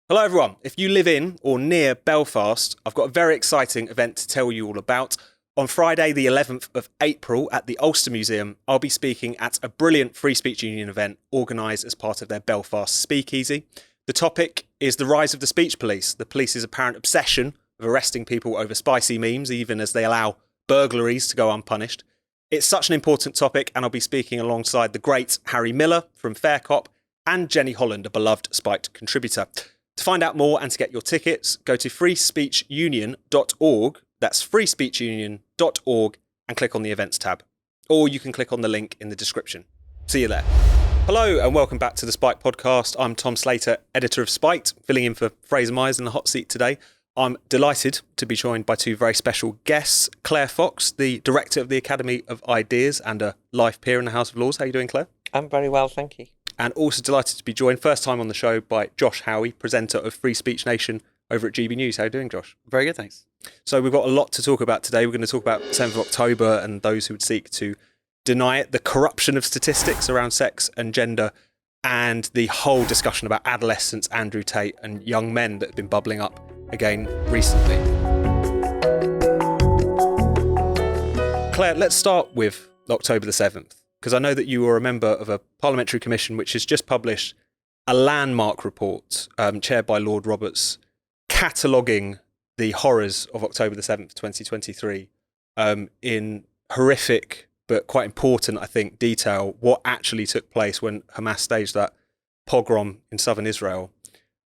Hello everyone, if you live in or near Belfast, I've got a very exciting event to tell you all about. On Friday the 11th of April at the Ulster Museum, I'll be speaking at a brilliant Free Speech Union event organised as part of their Belfast Speakeasy. The topic is the rise of the speech police, the police's apparent obsession of arresting people over spicy memes, even as they allow burglaries to go unpunished. It's such an important topic, and I'll be speaking alongside the great Harry Miller from Fair Cop and Jenny Holland, a beloved Spiked contributor. To find out more and to get your tickets, go to freespeechunion.org, that's freespeechunion.org, and click on the events tab. Or you can click on the link in the description. See you there. Hello and welcome back to the Spiked podcast. I'm Tom Slater, editor of Spiked, filling in for Fraser Myers in the hot seat today. I'm delighted to be joined by two very special guests. Claire Fox, the director of the Academy of Ideas and a life peer in the House of Lords. How are you doing, Claire? I'm very well, thank you. And also delighted to be joined, first time on the show, by Josh Howie, presenter of Free Speech Nation over at GB News. How are you doing, Josh? Very good, thanks. So we've got a lot to talk about today. We're going to talk about 7th of October and those who would seek to deny it, the corruption of statistics around sex and gender, and the whole discussion about adolescence, Andrew Tate, and young men that have been bubbling up again recently. Claire, let's start with October the 7th. Because I know that you were a member of a parliamentary commission which has just published a landmark report chaired by Lord Roberts, cataloguing the horrors of October the 7th, 2023, in horrific but quite important, I think, detail, what actually took place when Hamas staged that pogrom in southern Israel.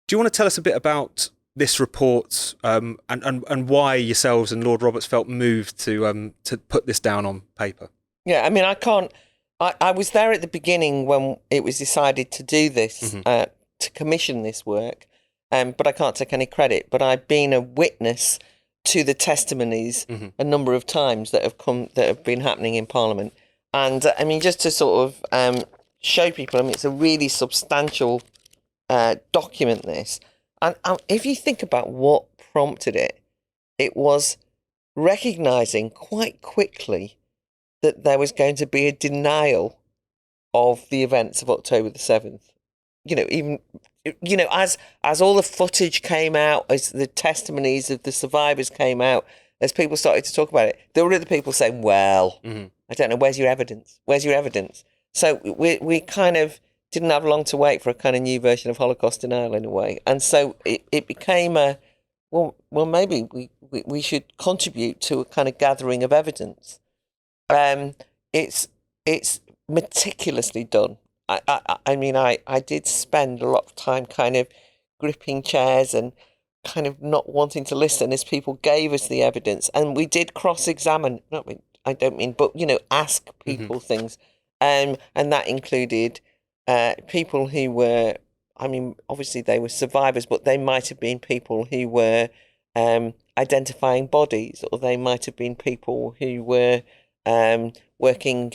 Do you want to tell us a bit about this report and why yourselves and Lord Roberts felt moved to put this down on paper? Yeah, I mean, I was there at the beginning when it was decided to do this, to commission this work, but I can't take any credit. But I've been a witness to the testimonies a number of times that have been happening in Parliament. And I mean, just to sort of show people, I mean, it's a really substantial document, this. And if you think about what prompted it, it was recognising quite quickly that there was going to be a denial of the events of October the 7th. As all the footage came out, as the testimonies of the survivors came out, as people started to talk about it, there were other people saying, well, I don't know, where's your evidence? Where's your evidence? So we kind of didn't have long to wait for a kind of new version of Holocaust denial in a way. And so it became well, maybe we should contribute to a kind of gathering of evidence. It's meticulously done. I mean, I did spend a lot of time kind of gripping chairs and kind of not wanting to listen as people gave us the evidence, and we did cross-examine. Ask people things, and that included people who were. I mean, obviously they were survivors, but they might have been people who were identifying bodies, or they might have been people who were working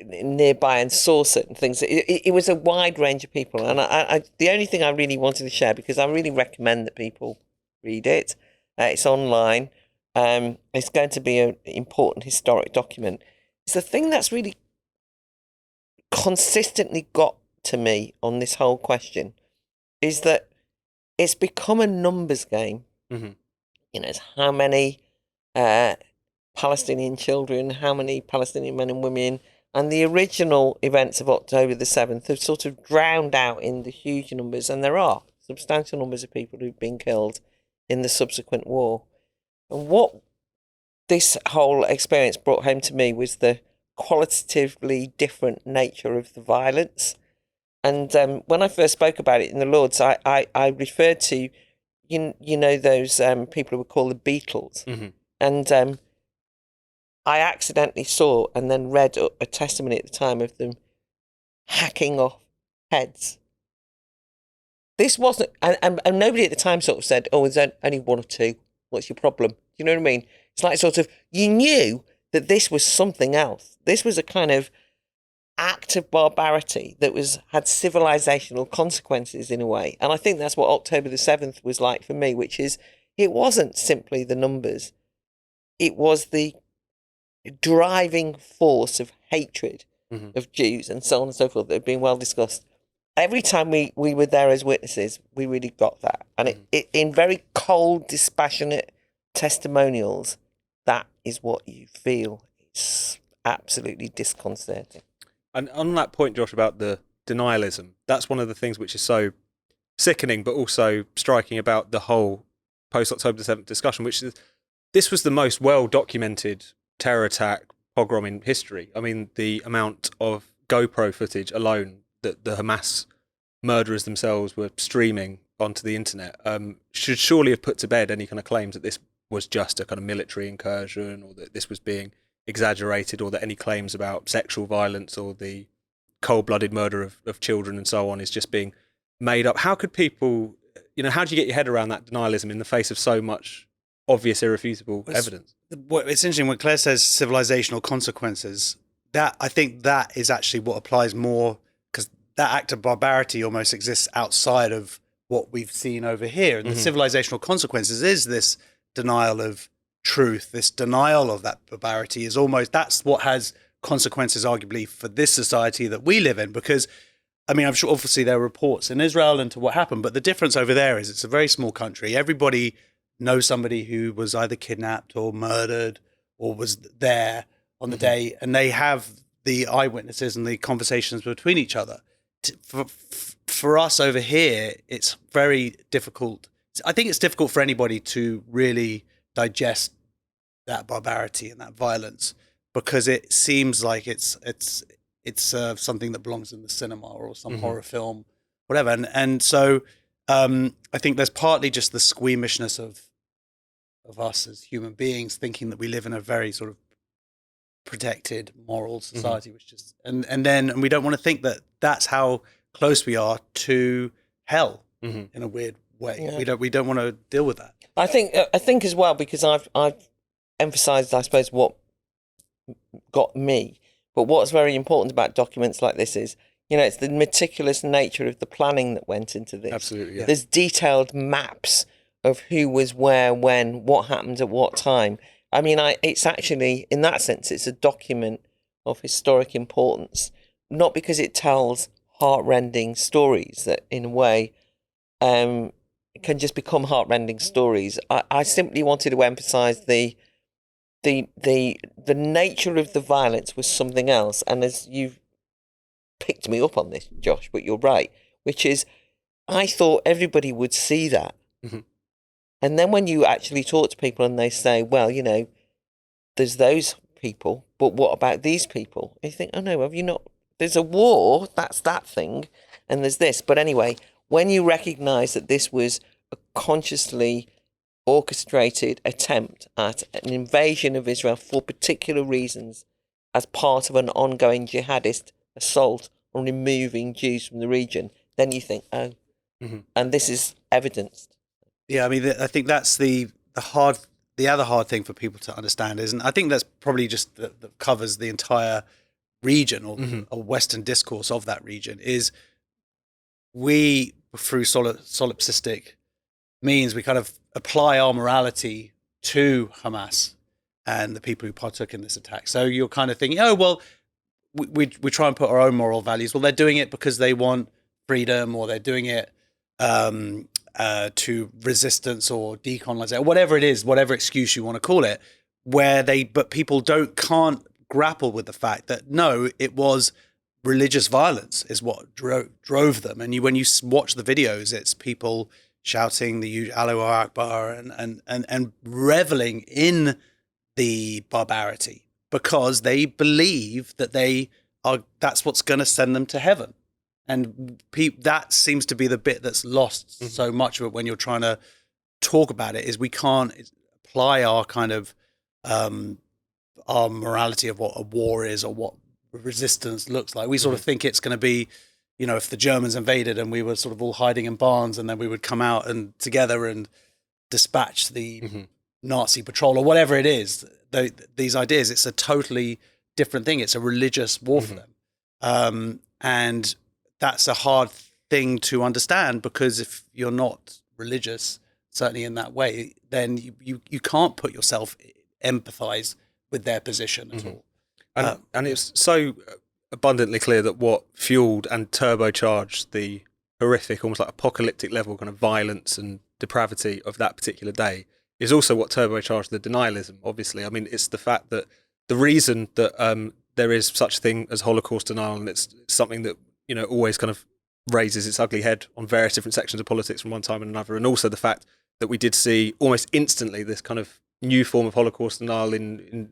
nearby and saw certain things. It was a wide range of people, and I the only thing I really wanted to share, because I really recommend that people read it. It's online. It's going to be an important historic document. It's the thing that's really consistently got to me on this whole question is that it's become a numbers game. It's how many Palestinian children, how many Palestinian men and women, and the original events of October the 7th have sort of drowned out in the huge numbers, and there are substantial numbers of people who've been killed in the subsequent war. And what this whole experience brought home to me was the qualitatively different nature of the violence. And when I first spoke about it in the Lords, I referred to, those people who were called the Beatles. And I accidentally saw and then read a testimony at the time of them hacking off heads. This wasn't, and nobody at the time sort of said, oh, there's only one or two. What's your problem? Do you know what I mean? It's like sort of, you knew that this was something else. This was a kind of act of barbarity that had civilizational consequences in a way. And I think that's what October the 7th was like for me, which is, it wasn't simply the numbers. It was the driving force of hatred of Jews and so on and so forth that have been well discussed every time we were there as witnesses, we really got that. And it in very cold, dispassionate testimonials, that is what you feel. It's absolutely disconcerting. And on that point, Josh, about the denialism, that's one of the things which is so sickening, but also striking about the whole post-October the 7th discussion, which is this was the most well-documented terror attack pogrom in history. I mean, the amount of GoPro footage alone that the Hamas murderers themselves were streaming onto the internet should surely have put to bed any kind of claims that this was just a kind of military incursion, or that this was being exaggerated, or that any claims about sexual violence or the cold-blooded murder of children and so on is just being made up. How could people, how do you get your head around that denialism in the face of so much obvious, irrefutable evidence? It's interesting when Claire says civilizational consequences. That I think that is actually what applies more, because that act of barbarity almost exists outside of what we've seen over here. And the civilizational consequences is this denial of truth, this denial of that barbarity is almost, that's what has consequences arguably for this society that we live in. Because I mean, I'm sure obviously there are reports in Israel into what happened, but the difference over there is it's a very small country. Everybody knows somebody who was either kidnapped or murdered or was there on the day, and they have the eyewitnesses and the conversations between each other. For us over here, it's very difficult. I think it's difficult for anybody to really digest that barbarity and that violence, because it seems like it's something that belongs in the cinema or some horror film, whatever. And so I think there's partly just the squeamishness of us as human beings, thinking that we live in a very sort of protected moral society, which just and we don't want to think that that's how close we are to hell in a weird way. Yeah. We don't want to deal with that. I think as well, because I've emphasised, I suppose, what got me. But what's very important about documents like this is, it's the meticulous nature of the planning that went into this. Absolutely, yeah. There's detailed maps of who was where, when, what happened at what time. I mean, it's actually, in that sense, it's a document of historic importance, not because it tells heart-rending stories that, in a way, can just become heart-rending stories. I simply wanted to emphasise the nature of the violence was something else. And as you've picked me up on this, Josh, but you're right, which is, I thought everybody would see that. And then when you actually talk to people and they say, well, there's those people, but what about these people? And you think, oh no, have you not? There's a war, that's that thing, and there's this. But anyway, when you recognise that this was a consciously orchestrated attempt at an invasion of Israel for particular reasons as part of an ongoing jihadist assault on removing Jews from the region, then you think, oh, and this is evidenced. Yeah, I mean, I think that's the other hard thing for people to understand is, and I think that's probably just that covers the entire region or Western discourse of that region, is we, through solipsistic means, we kind of apply our morality to Hamas and the people who partook in this attack. So you're kind of thinking, oh, well, we try and put our own moral values. Well, they're doing it because they want freedom, or they're doing it to resistance or decolonization, whatever it is, whatever excuse you want to call it, but people can't grapple with the fact that, no, it was religious violence is what drove them. And when you watch the videos, it's people shouting the Allahu Akbar and reveling in the barbarity, because they believe that that's what's going to send them to heaven. And that seems to be the bit that's lost so much of it when you're trying to talk about it, is we can't apply our kind of our morality of what a war is or what resistance looks like. We sort of think it's going to be, if the Germans invaded and we were sort of all hiding in barns, and then we would come out and together and dispatch the Nazi patrol or whatever it is. These ideas, it's a totally different thing. It's a religious war for them. And that's a hard thing to understand, because if you're not religious, certainly in that way, then you can't put yourself, empathize with their position at all. And it's so abundantly clear that what fueled and turbocharged the horrific, almost like apocalyptic level kind of violence and depravity of that particular day is also what turbocharged the denialism, obviously. I mean, it's the fact that the reason that there is such a thing as Holocaust denial, and it's something that, you know, always kind of raises its ugly head on various different sections of politics from one time and another, and also the fact that we did see almost instantly this kind of new form of Holocaust denial in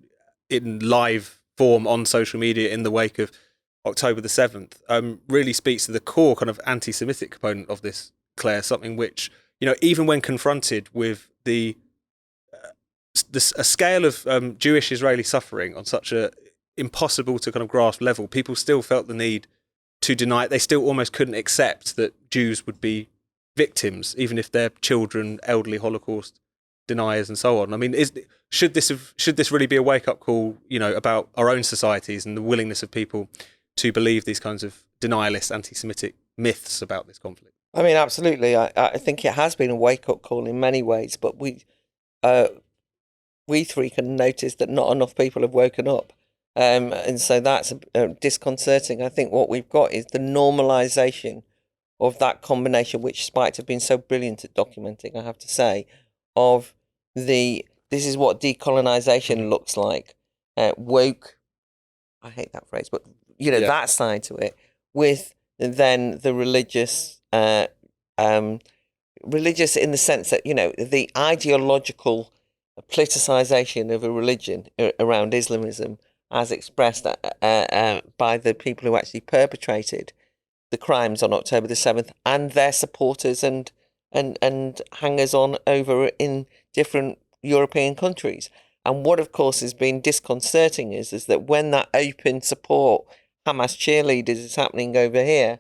live form on social media in the wake of October the 7th, really speaks to the core kind of anti-Semitic component of this, Claire, something which, you know, even when confronted with a scale of Jewish Israeli suffering on such a impossible to kind of grasp level, people still felt the need to deny it. They still almost couldn't accept that Jews would be victims, even if they're children, elderly Holocaust deniers, and so on. I mean, should this really be a wake up call, you know, about our own societies and the willingness of people to believe these kinds of denialist, anti-Semitic myths about this conflict? I mean, absolutely. I think it has been a wake up call in many ways, but we three can notice that not enough people have woken up. And so that's disconcerting. I think what we've got is the normalisation of that combination, which Spiked have been so brilliant at documenting, I have to say, of this is what decolonisation looks like. Woke, I hate that phrase, but, you know, that side to it, with then the religious in the sense that, you know, the ideological politicisation of a religion around Islamism, as expressed by the people who actually perpetrated the crimes on October the 7th and their supporters and hangers on over in different European countries. And what, of course, has been disconcerting is that when that open support Hamas cheerleaders is happening over here,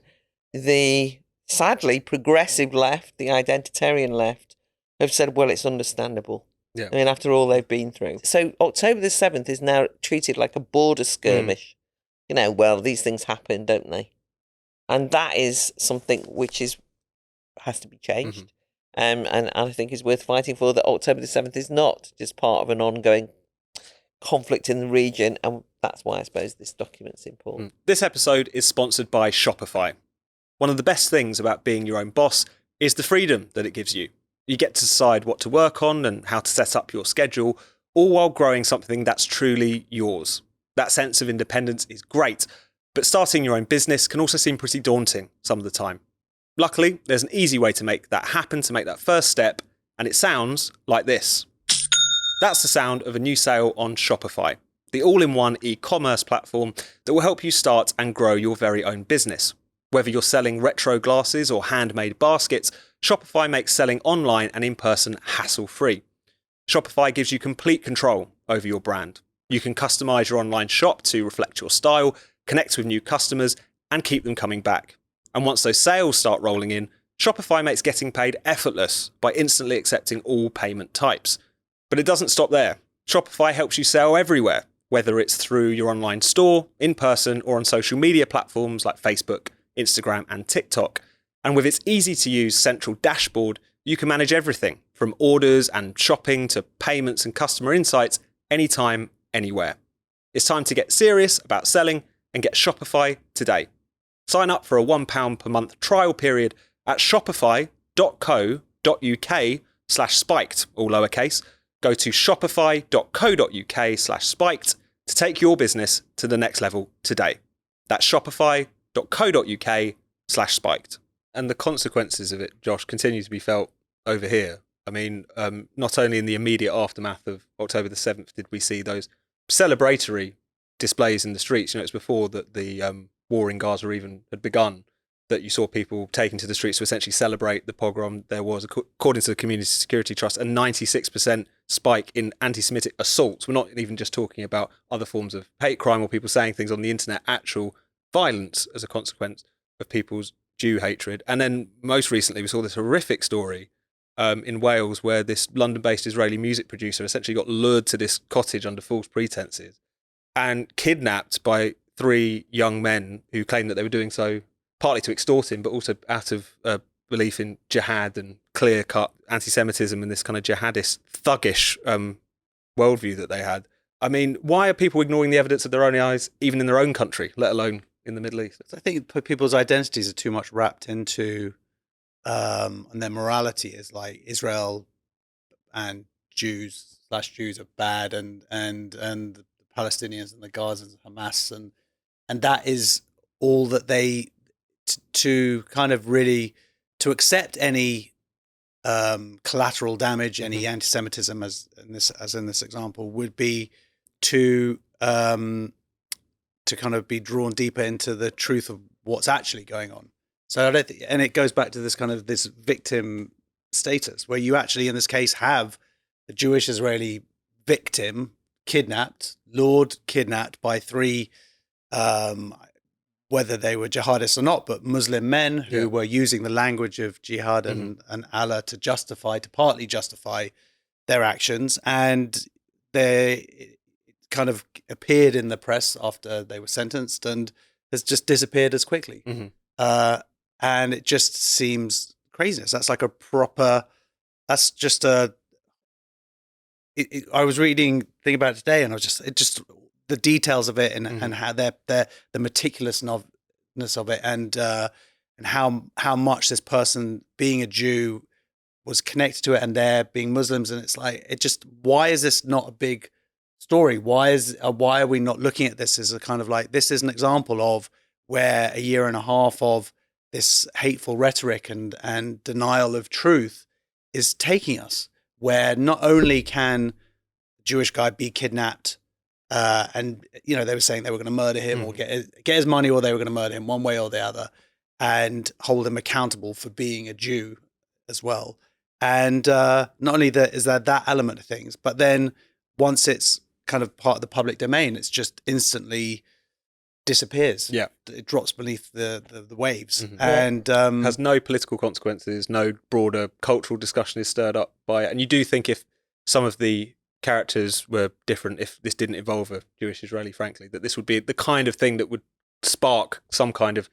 the sadly progressive left, the identitarian left, have said, well, it's understandable. Yeah. I mean, after all they've been through. So October the 7th is now treated like a border skirmish. You know, well, these things happen, don't they? And that is something which has to be changed. And I think is worth fighting for, that October the 7th is not just part of an ongoing conflict in the region. And that's why I suppose this document's important. This episode is sponsored by Shopify. One of the best things about being your own boss is the freedom that it gives you. You get to decide what to work on and how to set up your schedule, all while growing something that's truly yours. That sense of independence is great, but starting your own business can also seem pretty daunting some of the time. Luckily, there's an easy way to make that happen, to make that first step, and it sounds like this. That's the sound of a new sale on Shopify, the all-in-one e-commerce platform that will help you start and grow your very own business. Whether you're selling retro glasses or handmade baskets, Shopify makes selling online and in person hassle-free. Shopify gives you complete control over your brand. You can customize your online shop to reflect your style, connect with new customers, and keep them coming back. And once those sales start rolling in, Shopify makes getting paid effortless by instantly accepting all payment types. But it doesn't stop there. Shopify helps you sell everywhere, whether it's through your online store, in person, or on social media platforms like Facebook, Instagram, and TikTok. And with its easy-to-use central dashboard, you can manage everything from orders and shopping to payments and customer insights anytime, anywhere. It's time to get serious about selling and get Shopify today. Sign up for a £1 per month trial period at shopify.co.uk/spiked, all lowercase. Go to shopify.co.uk/spiked to take your business to the next level today. That's shopify.co.uk/spiked. And the consequences of it, Josh, continue to be felt over here. I mean, not only in the immediate aftermath of October the 7th did we see those celebratory displays in the streets. You know, it's before that the war in Gaza even had begun that you saw people taking to the streets to essentially celebrate the pogrom. There was, according to the Community Security Trust, a 96% spike in anti-Semitic assaults. We're not even just talking about other forms of hate crime or people saying things on the internet, actual violence as a consequence of people's Jew hatred. And then most recently we saw this horrific story in Wales where this London-based Israeli music producer essentially got lured to this cottage under false pretenses and kidnapped by 3 young men who claimed that they were doing so partly to extort him, but also out of belief in jihad and clear-cut anti-Semitism and this kind of jihadist, thuggish worldview that they had. I mean, why are people ignoring the evidence of their own eyes, even in their own country, let alone in the Middle East. I think people's identities are too much wrapped into, and their morality is like Israel and Jews are bad, and the Palestinians and the Gazans, Hamas, and that is all that they to kind of really to accept any collateral damage, any anti-Semitism, as in this example, would be to kind of be drawn deeper into the truth of what's actually going on. So I don't and it goes back to this kind of this victim status, where you actually, in this case, have a Jewish Israeli victim lured, kidnapped by three, whether they were jihadists or not, but Muslim men who were using the language of jihad and Allah to partly justify their actions. And they kind of appeared in the press after they were sentenced and has just disappeared as quickly. And it just seems craziness. That's like that's just a, I was reading thing about it today, and I was just the details of it and how the meticulousness of it, and how much this person being a Jew was connected to it, and they're being Muslims, and it's like, why is this not a big story? Why are we not looking at this as a kind of like, this is an example of where a year and a half of this hateful rhetoric and denial of truth is taking us, where not only can a Jewish guy be kidnapped, and they were saying they were going to murder him or get his money, or they were going to murder him one way or the other, and hold him accountable for being a Jew as well. And not only is there that element of things, but then once it's kind of part of the public domain, it's just instantly disappears. Yeah, it drops beneath the waves, and has no political consequences. No broader cultural discussion is stirred up by it. And you do think if some of the characters were different, if this didn't involve a Jewish Israeli, frankly, that this would be the kind of thing that would spark some kind of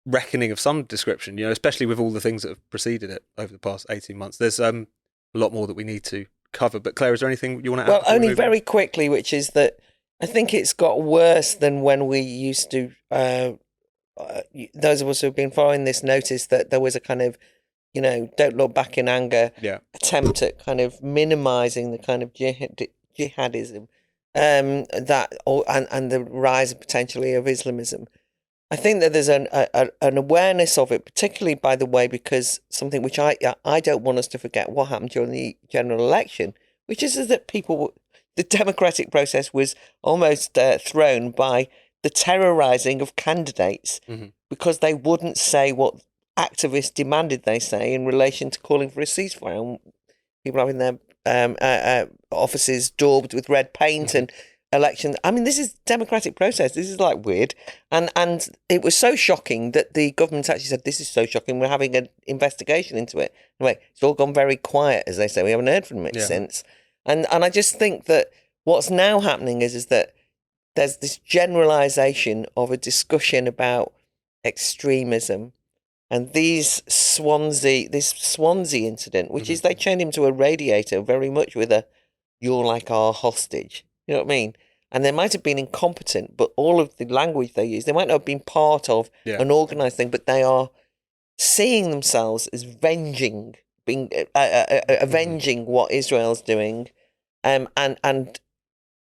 reckoning of some description, especially with all the things that have preceded it over the past 18 months. There's a lot more that we need to cover. But Claire, is there anything you want to add? Well, only very quickly, which is that I think it's got worse than when we used to, those of us who have been following this noticed that there was a kind of, don't look back in anger attempt at kind of minimising the kind of jihadism and the rise potentially of Islamism. I think that there's an awareness of it, particularly, by the way, because something which I don't want us to forget what happened during the general election, which is that the democratic process was almost thrown by the terrorising of candidates because they wouldn't say what activists demanded they say in relation to calling for a ceasefire. And people having their offices daubed with red paint and election. I mean, this is democratic process. This is like weird. And it was so shocking that the government actually said, this is so shocking, we're having an investigation into it. Anyway, it's all gone very quiet, as they say. We haven't heard from it since. And I just think that what's now happening is that there's this generalisation of a discussion about extremism, and this Swansea incident, which is they chained him to a radiator very much with a, you're like our hostage. You know what I mean? And they might have been incompetent, but all of the language they use, they might not have been part of an organised thing, but they are seeing themselves as avenging what Israel's doing, and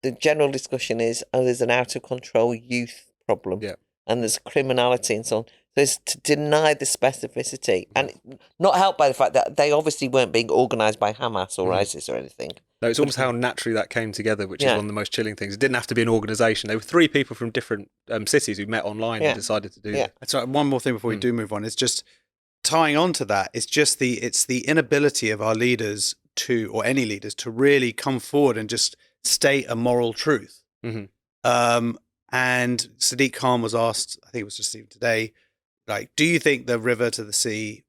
the general discussion is, there's an out of control youth problem, and there's criminality and so on. So it's to deny the specificity, and not helped by the fact that they obviously weren't being organised by Hamas or ISIS or anything. No, it's almost how naturally that came together, which is one of the most chilling things. It didn't have to be an organisation. There were three people from different cities who met online and decided to do that. So one more thing before we do move on, it's just tying on to that. It's just the inability of our leaders or any leaders to really come forward and just state a moral truth. And Sadiq Khan was asked, I think it was just even today, like, do you think the river to the sea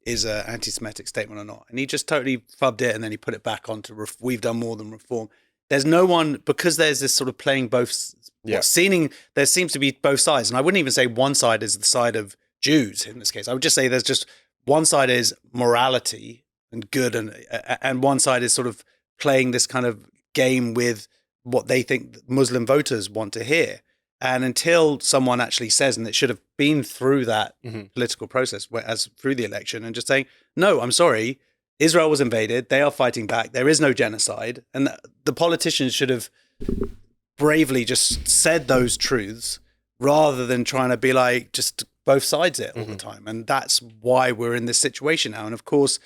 is an anti-Semitic statement or not? And he just totally fubbed it, and then he put it back onto we've done more than reform. There's no one, because there's this sort of playing both, there seems to be both sides. And I wouldn't even say one side is the side of Jews in this case. I would just say there's just one side is morality and good, and one side is sort of playing this kind of game with what they think Muslim voters want to hear. And until someone actually says, and it should have been through that Mm-hmm. political process, as through the election, and just saying, no, I'm sorry, Israel was invaded. They are fighting back. There is no genocide. And the politicians should have bravely just said those truths rather than trying to be like just both sides it all the time. And that's why we're in this situation now. And of course,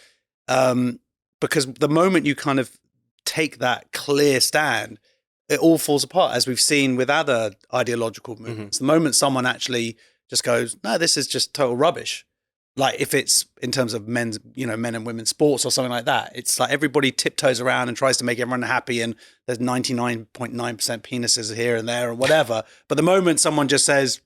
because the moment you kind of take that clear stand, it all falls apart, as we've seen with other ideological movements. The moment someone actually just goes, no, this is just total rubbish. Like if it's in terms of men's, men and women's sports or something like that, it's like everybody tiptoes around and tries to make everyone happy. And there's 99.9% penises here and there or whatever. But the moment someone just says,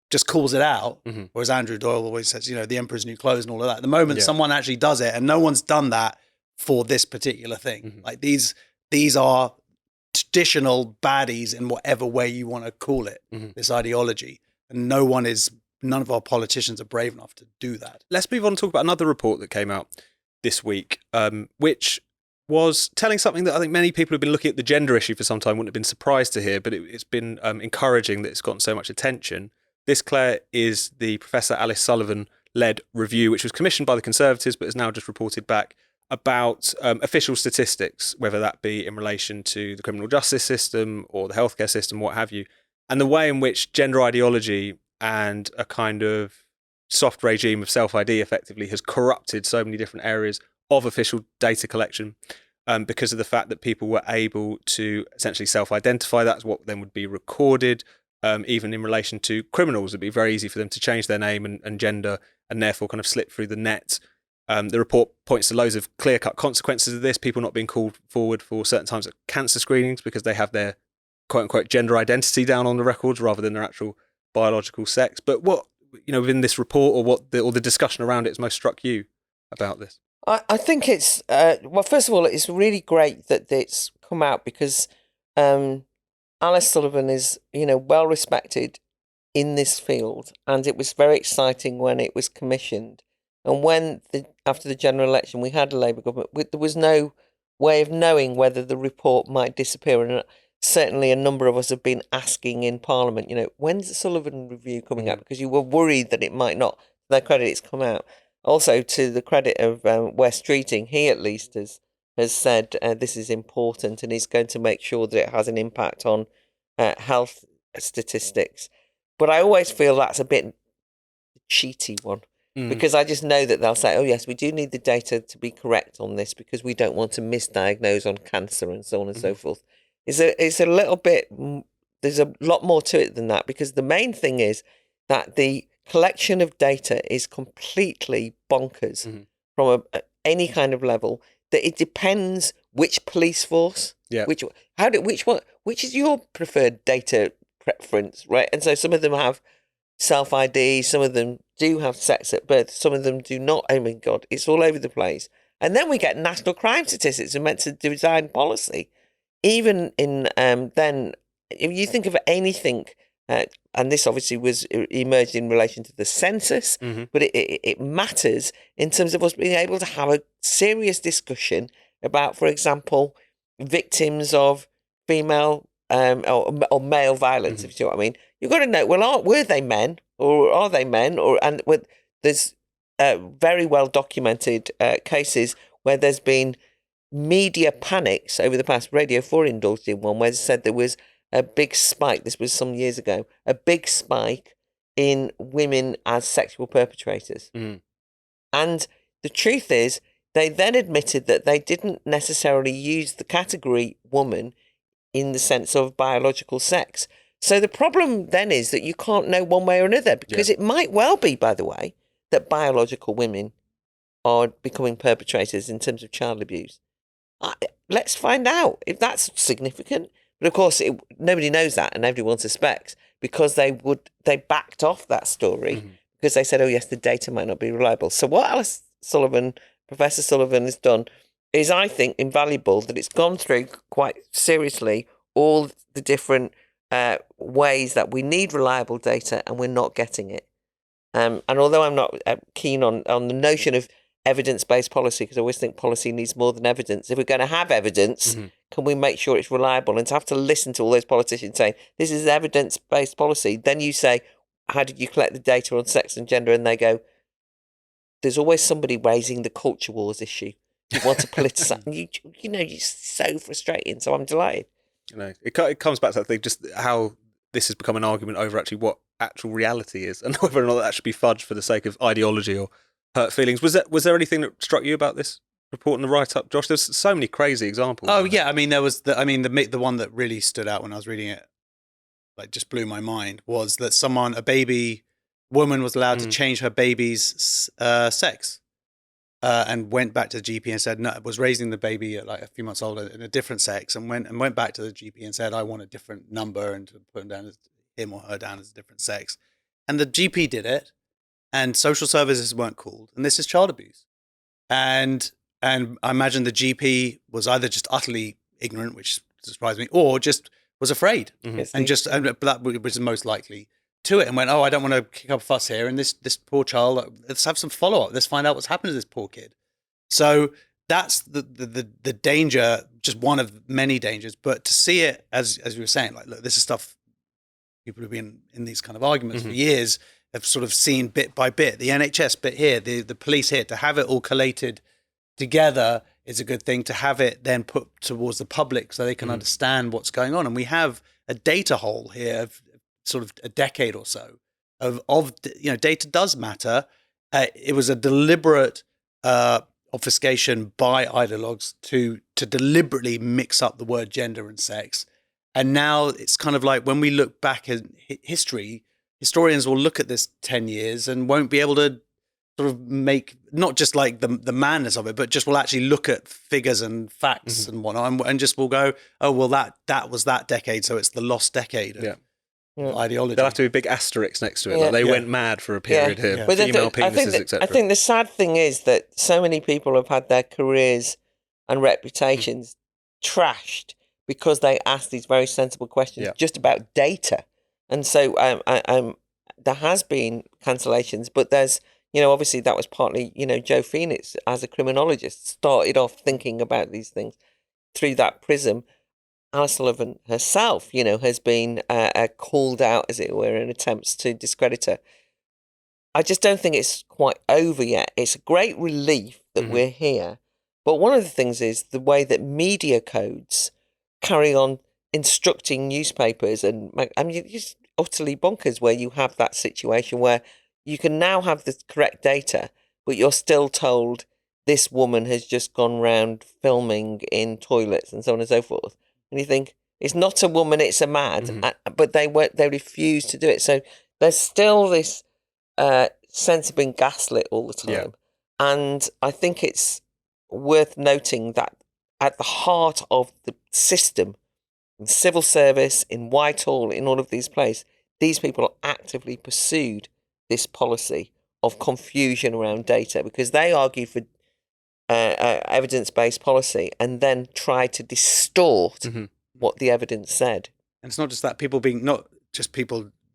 just calls it out, or as Andrew Doyle always says, the emperor's new clothes and all of that. The moment someone actually does it, and no one's done that for this particular thing. Like these are traditional baddies in whatever way you want to call it, this ideology. And none of our politicians are brave enough to do that. Let's move on and talk about another report that came out this week, which was telling something that I think many people who've been looking at the gender issue for some time wouldn't have been surprised to hear, but it's been encouraging that it's gotten so much attention. This, Claire, is the Professor Alice Sullivan-led review, which was commissioned by the Conservatives, but is now just reported back about official statistics, whether that be in relation to the criminal justice system or the healthcare system, what have you, and the way in which gender ideology and a kind of soft regime of self-ID effectively has corrupted so many different areas of official data collection because of the fact that people were able to essentially self-identify. That's what then would be recorded, even in relation to criminals. It'd be very easy for them to change their name and gender and therefore kind of slip through the net. The report points to loads of clear-cut consequences of this, people not being called forward for certain times at cancer screenings because they have their quote-unquote gender identity down on the records rather than their actual biological sex. But what, within this report or what the discussion around it has most struck you about this? I think it's, well, first of all, it's really great that it's come out because Alice Sullivan is, well respected in this field. And it was very exciting when it was commissioned. And when, after the general election, we had a Labour government, there was no way of knowing whether the report might disappear. And certainly a number of us have been asking in Parliament, when's the Sullivan review coming out? Because you were worried that it might not. To their credit, it's come out. Also, to the credit of Wes Streeting, he at least has said this is important and he's going to make sure that it has an impact on health statistics. But I always feel that's a bit cheaty one. Because I just know that they'll say, oh, yes, we do need the data to be correct on this because we don't want to misdiagnose on cancer and so on and so forth. It's a little bit, there's a lot more to it than that because the main thing is that the collection of data is completely bonkers from any kind of level, that it depends which police force, which is your preferred data preference, right? And so some of them have self-ID, some of them do have sex at birth, some of them do not. Oh my God, it's all over the place. And then we get national crime statistics are meant to design policy. Even in then, if you think of anything, and this obviously was emerged in relation to the census, but it matters in terms of us being able to have a serious discussion about, for example, victims of female or male violence, if you see what I mean. You've got to know, well, were they men or are they men? There's very well documented cases where there's been media panics over the past. Radio 4 indulged in one where they said there was a big spike, this was some years ago, a big spike in women as sexual perpetrators. And the truth is, they then admitted that they didn't necessarily use the category woman in the sense of biological sex. So the problem then is that you can't know one way or another, because it might well be, by the way, that biological women are becoming perpetrators in terms of child abuse. Let's find out if that's significant. But of course, nobody knows that, and everyone suspects, because they backed off that story because they said, oh yes, the data might not be reliable. So what Professor Sullivan has done is, I think, invaluable, that it's gone through quite seriously all the different ways that we need reliable data and we're not getting it. And although I'm not keen on the notion of evidence-based policy, because I always think policy needs more than evidence. If we're going to have evidence, can we make sure it's reliable? And to have to listen to all those politicians saying, this is evidence-based policy, then you say, how did you collect the data on sex and gender? And they go, there's always somebody raising the culture wars issue. You want to politicize. you know, it's so frustrating. So I'm delighted. You know, it comes back to that thing, just how this has become an argument over actually what actual reality is, and whether or not that should be fudged for the sake of ideology or hurt feelings. Was there anything that struck you about this report in the write-up, Josh? There's so many crazy examples. Oh yeah, I mean there was the one that really stood out when I was reading it, like just blew my mind, was that a woman was allowed to change her baby's sex, and went back to the GP and said no, was raising the baby at like a few months older in a different sex, and went back to the GP and said I want a different number and to put him or her down as a different sex, and the GP did it. And social services weren't called, and this is child abuse. And I imagine the GP was either just utterly ignorant, which surprised me, or just was afraid, and that was most likely to it, and went, "Oh, I don't want to kick up a fuss here." And this poor child, let's have some follow up. Let's find out what's happened to this poor kid. So that's the danger, just one of many dangers. But to see it as we were saying, like, look, this is stuff people have been in these kind of arguments for years. Have sort of seen bit by bit, the NHS bit here, the police here, to have it all collated together is a good thing. To have it then put towards the public so they can understand what's going on. And we have a data hole here of sort of a decade or so of data does matter. It was a deliberate obfuscation by ideologues to deliberately mix up the word gender and sex. And now it's kind of like when we look back in history, historians will look at this 10 years and won't be able to sort of make, not just like the madness of it, but just will actually look at figures and facts and whatnot, and just will go, oh, well, that was that decade, so it's the lost decade of ideology. There'll have to be big asterisks next to it. Like they went mad for a period here. Yeah. Female penises, etc. I think the sad thing is that so many people have had their careers and reputations trashed because they asked these very sensible questions just about data. And so there has been cancellations, but there's, obviously that was partly, Joe Phoenix as a criminologist started off thinking about these things through that prism. Alice Sullivan herself, has been called out, as it were, in attempts to discredit her. I just don't think it's quite over yet. It's a great relief that we're here. But one of the things is the way that media codes carry on instructing newspapers, and I mean, it's just utterly bonkers where you have that situation where you can now have the correct data, but you're still told this woman has just gone round filming in toilets and so on and so forth. And you think, it's not a woman, it's a man. But they refuse to do it. So there's still this sense of being gaslit all the time. Yeah. And I think it's worth noting that at the heart of the system, in civil service, in Whitehall, in all of these places, these people actively pursued this policy of confusion around data because they argued for evidence-based policy and then tried to distort what the evidence said. And it's not just that people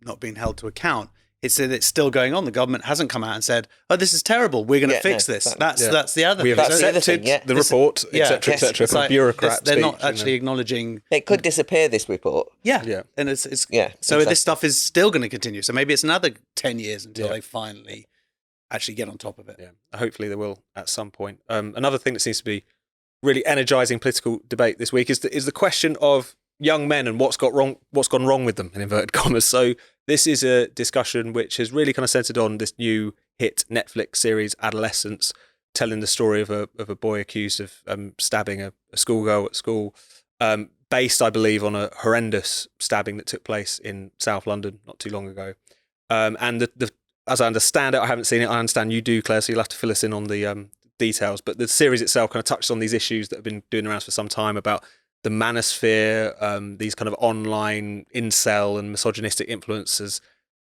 not being held to account. It's that it's still going on. The government hasn't come out and said, "Oh, this is terrible. We're going to fix this." Exactly. That's the other. We have accepted the report, etc., etc. From bureaucrats, they're not actually acknowledging. It could disappear. This report. Yeah. And it's so exactly. This stuff is still going to continue. So maybe it's another 10 years until they finally actually get on top of it. Yeah, hopefully they will at some point. Another thing that seems to be really energising political debate this week is the question of young men and what's gone wrong with them, in inverted commas. So this is a discussion which has really kind of centred on this new hit Netflix series, Adolescence, telling the story of a boy accused of stabbing a schoolgirl at school, based, I believe, on a horrendous stabbing that took place in South London not too long ago. And as I understand it, I haven't seen it. I understand you do, Claire, so you'll have to fill us in on the details. But the series itself kind of touches on these issues that have been doing the rounds for some time about the manosphere, these kind of online incel and misogynistic influences,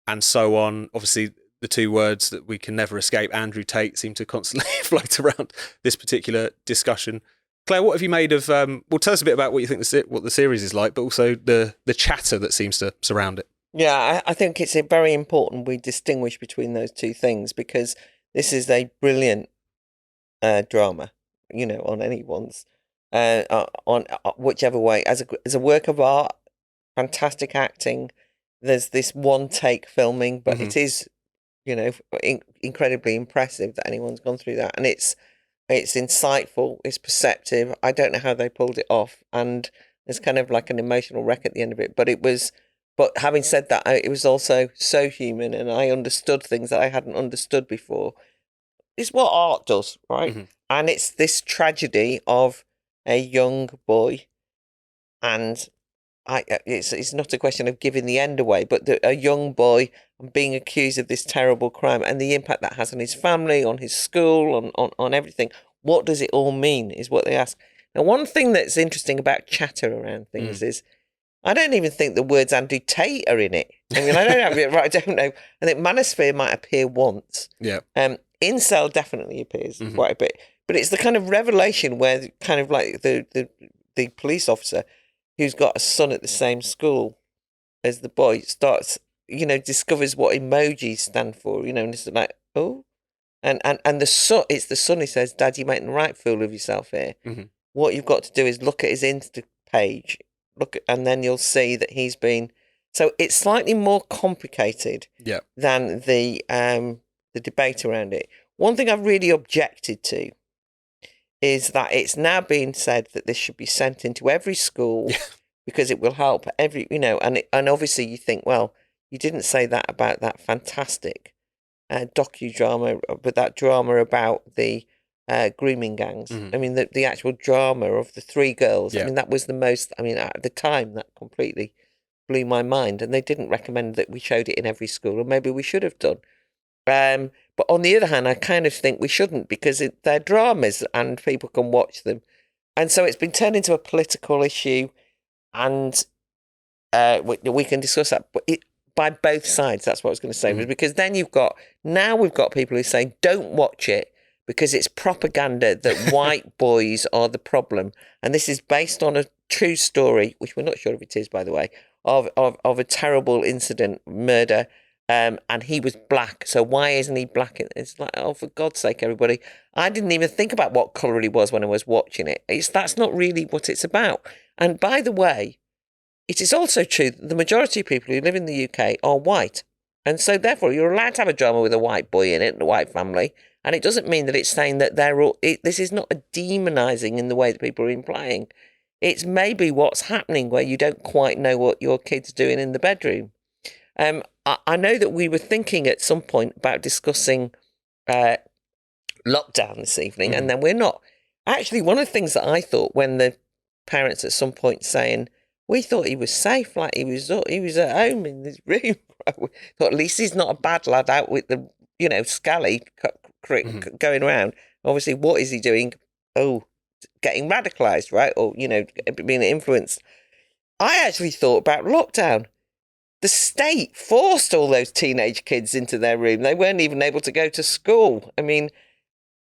and so on. Obviously, the two words that we can never escape, Andrew Tate, seem to constantly float around this particular discussion. Claire, what have you made of? Well, tell us a bit about what you think what the series is like, but also the chatter that seems to surround it. Yeah, I think it's very important we distinguish between those two things because this is a brilliant drama, on anyone's, on whichever way. As a work of art, fantastic acting. There's this one take filming, but it is, incredibly impressive that anyone's gone through that, and it's insightful, it's perceptive. I don't know how they pulled it off, and there's kind of like an emotional wreck at the end of it. But having said that, it was also so human, and I understood things that I hadn't understood before. It's what art does, right? Mm-hmm. And it's this tragedy of a young boy, and it's not a question of giving the end away, but a young boy being accused of this terrible crime and the impact that has on his family, on his school, on everything. What does it all mean is what they ask. Now, one thing that's interesting about chatter around things is I don't even think the words Andrew Tate are in it. I mean, I don't have it right. I don't know. I think manosphere might appear once. Yeah. Incel definitely appears quite a bit, but it's the kind of revelation where kind of like the police officer who's got a son at the same school as the boy starts, discovers what emojis stand for, and it's like, oh, and the son, it's the son who says, "Dad, you're making the right fool of yourself here. Mm-hmm. What you've got to do is look at his Insta page, and then you'll see that he's been." So it's slightly more complicated than the debate around it. One thing I've really objected to is that it's now being said that this should be sent into every school because it will help every, and obviously you think, well, you didn't say that about that fantastic docudrama, but that drama about the grooming gangs. Mm-hmm. I mean, the actual drama of the three girls. I mean, that was the most, at the time, that completely blew my mind. And they didn't recommend that we showed it in every school, or maybe we should have done. But on the other hand, I kind of think we shouldn't because they're dramas and people can watch them. And so it's been turned into a political issue, and we can discuss that. But by both sides, that's what I was going to say. Because then we've got people who say, don't watch it because it's propaganda that white boys are the problem. And this is based on a true story, which we're not sure if it is, by the way, of a terrible incident, murder. And he was black, so why isn't he black? It's like, oh, for God's sake, everybody. I didn't even think about what colour he was when I was watching it. That's not really what it's about. And by the way, it is also true that the majority of people who live in the UK are white. And so therefore, you're allowed to have a drama with a white boy in it, and a white family. And it doesn't mean that it's saying that this is not a demonising in the way that people are implying. It's maybe what's happening where you don't quite know what your kid's doing in the bedroom. I know that we were thinking at some point about discussing lockdown this evening, and then we're not. Actually, one of the things that I thought when the parents at some point saying, we thought he was safe, like he was at home in his room. Thought at least he's not a bad lad out with the, scally going around. Obviously, what is he doing? Oh, getting radicalised, right? Or, being influenced. I actually thought about lockdown. The state forced all those teenage kids into their room. They weren't even able to go to school. I mean,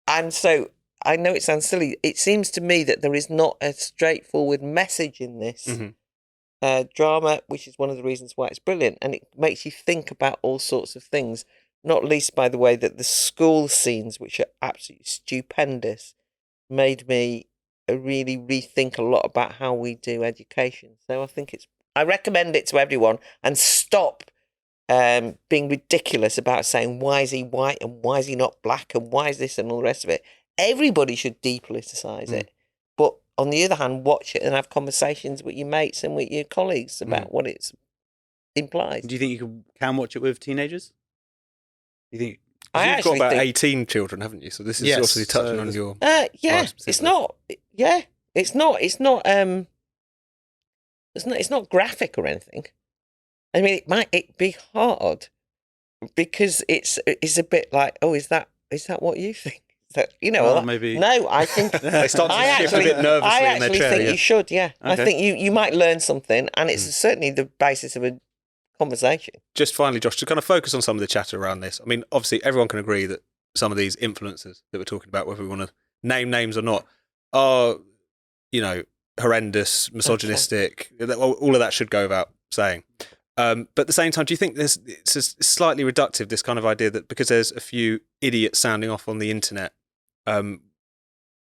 and so I know it sounds silly. It seems to me that there is not a straightforward message in this drama, which is one of the reasons why it's brilliant. And it makes you think about all sorts of things, not least by the way that the school scenes, which are absolutely stupendous, made me really rethink a lot about how we do education. So I recommend it to everyone, and stop being ridiculous about saying, why is he white and why is he not black and why is this and all the rest of it. Everybody should depoliticise it. But on the other hand, watch it and have conversations with your mates and with your colleagues about what it implies. Do you think you can watch it with teenagers? Do you think? You've got about 18 children, haven't you? So this is obviously touching on your... It's not... Yeah, it's not... It's not graphic or anything. I mean, it might be hard because it's a bit like, oh, is that what you think? Maybe. No, I think They start to shift a bit nervously I in their actually chair. think you should. Yeah, Okay. I think you might learn something, and it's certainly the basis of a conversation. Just finally, Josh, to kind of focus on some of the chatter around this. I mean, obviously, everyone can agree that some of these influencers that we're talking about, whether we want to name names or not, are, horrendous, misogynistic. All of that should go without saying. But at the same time, do you think it's slightly reductive, this kind of idea that because there's a few idiots sounding off on the internet,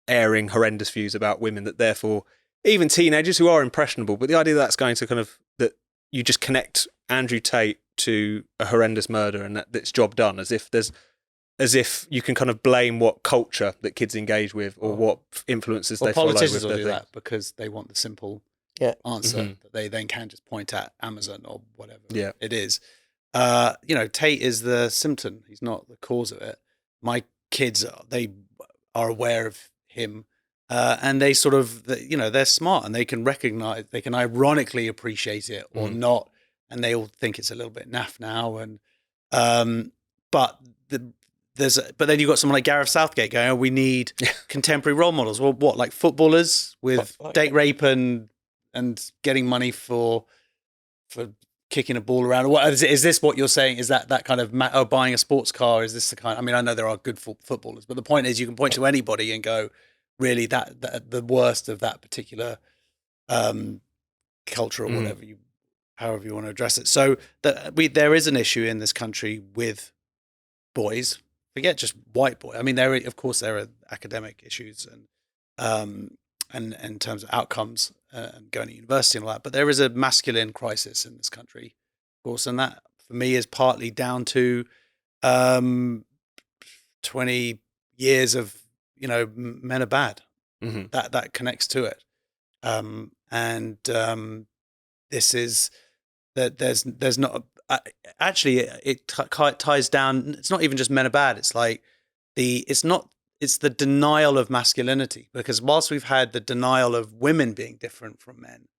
airing horrendous views about women, that therefore even teenagers who are impressionable, but the idea that's going to that you just connect Andrew Tate to a horrendous murder and that it's job done, as if you can kind of blame what culture that kids engage with or what influences they follow with politicians will their do thing. that because they want the simple answer that they then can just point at Amazon or whatever it is. Tate is the symptom. He's not the cause of it. My kids, they are aware of him, and they sort of, they're smart and they can recognize, they can ironically appreciate it or not, and they all think it's a little bit naff now. And but then you've got someone like Gareth Southgate going, "Oh, we need contemporary role models." Well, what, like footballers with date rape and getting money for kicking a ball around? What is this? What you're saying is that kind of buying a sports car? Is this the kind? I mean, I know there are good footballers, but the point is, you can point to anybody and go, really, that the worst of that particular culture or whatever however you want to address it. So there is an issue in this country with boys. Forget just white boy. I mean, there are academic issues and in terms of outcomes and going to university and all that, but there is a masculine crisis in this country, of course, and that for me is partly down to 20 years of men are bad. That connects to it, and this is that there's not. Actually, it ties down. It's not even just men are bad. It's like it's the denial of masculinity, because whilst we've had the denial of women being different from men,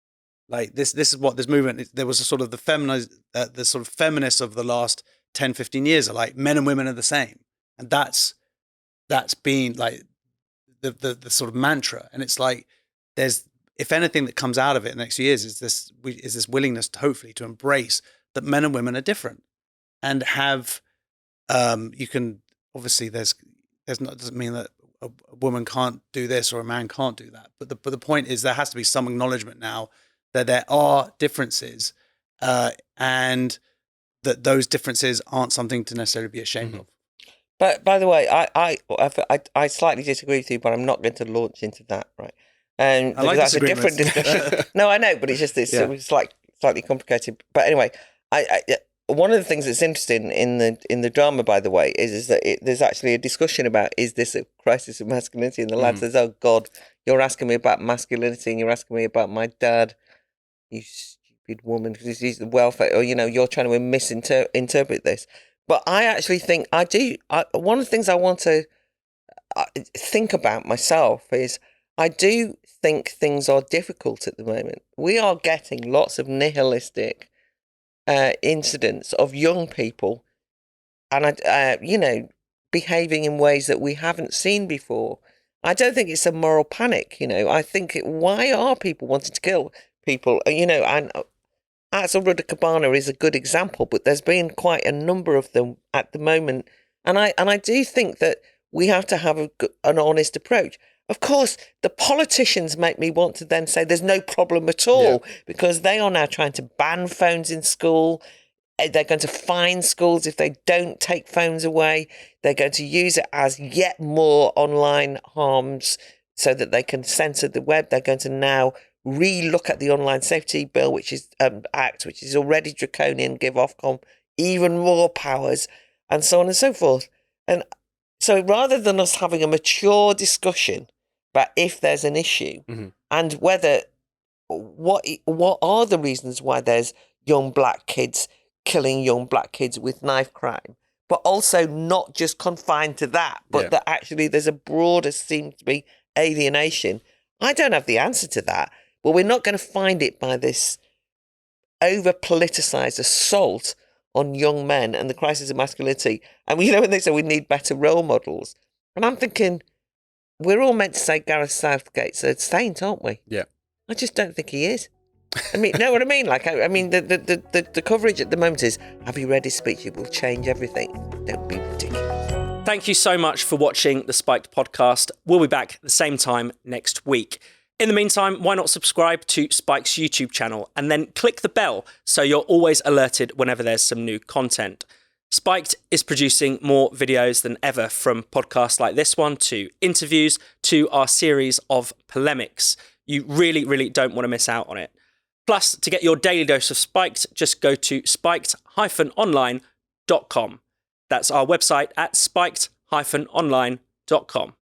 like this is what this movement. There was a sort of the sort of feminists of the last 10, 15 years are like, men and women are the same, and that's been like the sort of mantra. And it's like if anything that comes out of it in the next few years is this willingness hopefully to embrace that men and women are different, and have you can obviously doesn't mean that a woman can't do this or a man can't do that, but the point is there has to be some acknowledgement now that there are differences, and that those differences aren't something to necessarily be ashamed of. But by the way, I slightly disagree with you, but I'm not going to launch into that, right? And that's a different discussion. No, I know, but it's just it was slightly complicated. But anyway, one of the things that's interesting in the drama, by the way, is that there's actually a discussion about, is this a crisis of masculinity? And the lad says, "Oh God, you're asking me about masculinity, and you're asking me about my dad, you stupid woman, because he's the welfare, or you're trying to misinterpret this." But I actually think one of the things I want to think about myself is, I do think things are difficult at the moment. We are getting lots of nihilistic incidents of young people, and behaving in ways that we haven't seen before. I don't think it's a moral panic. I think why are people wanting to kill people? And Axel Rudder Cabana is a good example, but there's been quite a number of them at the moment, and I do think that we have to have an honest approach. Of course, the politicians make me want to then say there's no problem at all, because they are now trying to ban phones in school. They're going to fine schools if they don't take phones away. They're going to use it as yet more online harms so that they can censor the web. They're going to now re-look at the Online Safety Bill, which is Act, which is already draconian, give Ofcom even more powers, and so on and so forth. And so rather than us having a mature discussion about if there's an issue and whether what are the reasons why there's young black kids killing young black kids with knife crime, but also not just confined to that, but that actually there's a broader, seems to be, alienation. I don't have the answer to that, but we're not going to find it by this over-politicised assault on young men and the crisis of masculinity. And when they say we need better role models, and I'm thinking, we're all meant to say Gareth Southgate's a saint, aren't we? Yeah. I just don't think he is. I mean, know what I mean? Like, I mean, the coverage at the moment is, have you read his speech? It will change everything. Don't be ridiculous. Thank you so much for watching the Spiked podcast. We'll be back at the same time next week. In the meantime, why not subscribe to Spike's YouTube channel and then click the bell so you're always alerted whenever there's some new content. Spiked is producing more videos than ever, from podcasts like this one to interviews to our series of polemics. You really, really don't want to miss out on it. Plus, to get your daily dose of Spiked, just go to spiked-online.com. That's our website at spiked-online.com.